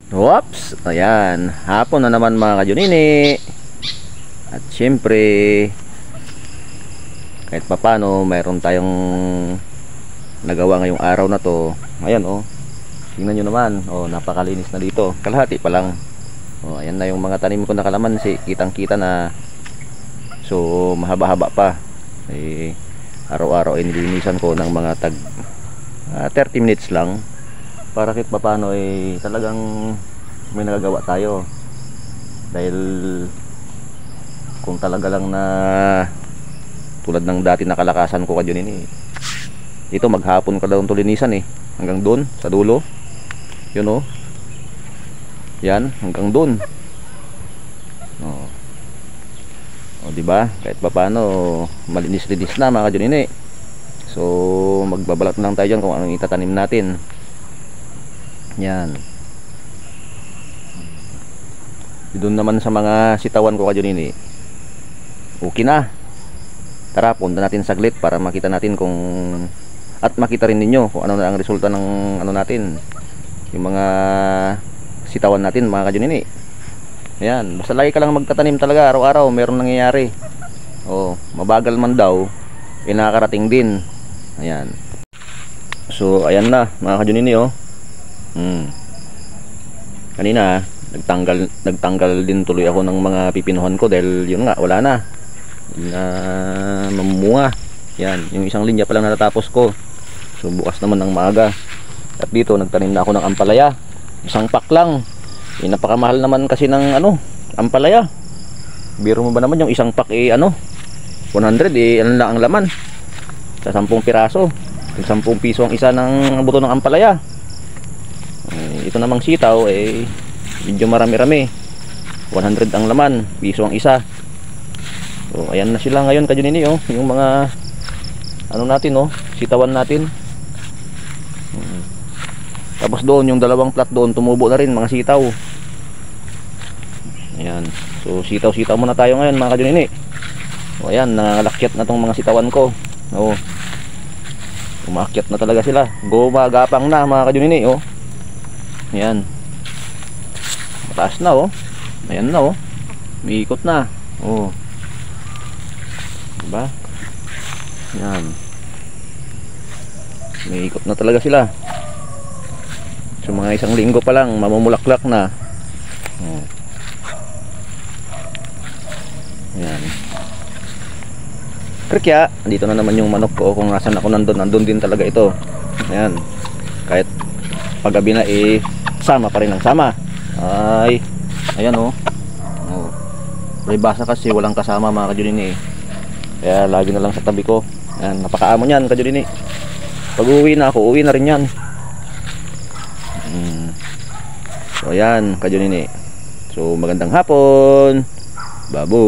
Whoops! Ayan, hapon na naman mga kajunini. At syempre, kahit papano, mayroon tayong nagawa ngayong araw na to. Ayan oh, tingnan nyo naman. Oh, napakalinis na dito. Kalahati pa lang. Oh, ayan na yung mga tanim ko na kalamansi. Kitang kita na. So, mahaba-haba pa. Eh, araw-araw inilinisan ko ng mga 30 minutes lang. Para kahit papano talagang may nagagawa tayo. Dahil kung talaga lang na tulad ng dati na kalakasan ko kadyo nini, ito maghapon ka daw tulinisan hanggang doon sa dulo. Yun oh, yan hanggang doon. O diba, kahit papano malinis-linis na mga kadyo nini. So magbabalat lang tayo dyan kung anong itatanim natin. Yan. Doon naman sa mga sitawan ko kadyo nini, okay na. Tara, punta natin saglit para makita natin kung, at makita rin ninyo kung ano na ang resulta ng ano natin, yung mga sitawan natin mga kadyo nini. Ayan, basta lagi ka lang magtatanim talaga araw-araw, meron nangyayari. O, mabagal man daw, nakakarating din. Ayan. So, ayan na mga kadyo nini oh. Kanina nagtanggal din tuloy ako ng mga pipinuhan ko dahil yun nga, wala na mamunga. Yan, yung isang linya pa lang natatapos ko. So bukas naman ng maaga. At dito nagtanim na ako ng ampalaya. Isang pack lang. Napakamahal naman kasi ng ampalaya. Biro mo ba naman yung isang pack 100 ano lang ang laman. Sa 10 piraso, 10 piso ang isa ng buto ng ampalaya. Ito namang sitaw medyo marami-rami, 100 ang laman, piso ang isa. So ayan na sila ngayon kadyo nini oh, yung mga natin sitawan natin. Tapos doon yung dalawang plat doon tumubo na rin mga sitaw. Ayan, so sitaw-sitaw muna tayo ngayon mga kadyo nini. O ayan, nangalakyat na tong mga sitawan ko. Umakyat na talaga sila, gumagapang na mga kadyo nini oh. Ayan, mataas na oh. Ayan na oh, umiikot na oh, diba? Ayan, umiikot na talaga sila. So mga isang linggo pa lang mamumulaklak na oh. Ayan, krikya, dito na naman yung manok ko. Kung nasan ako nandun din talaga ito. Ayan, kahit paggabi na sama pa rin ang sama. Ay, ayan oh. Basa kasi walang kasama mga kadyo nini. Kaya lagi na lang sa tabi ko. Ayan, napakaamo niyan kadyo nini. Pag uwi na ako, uwi na rin yan. So ayan kadyo nini. So magandang hapon. Babu.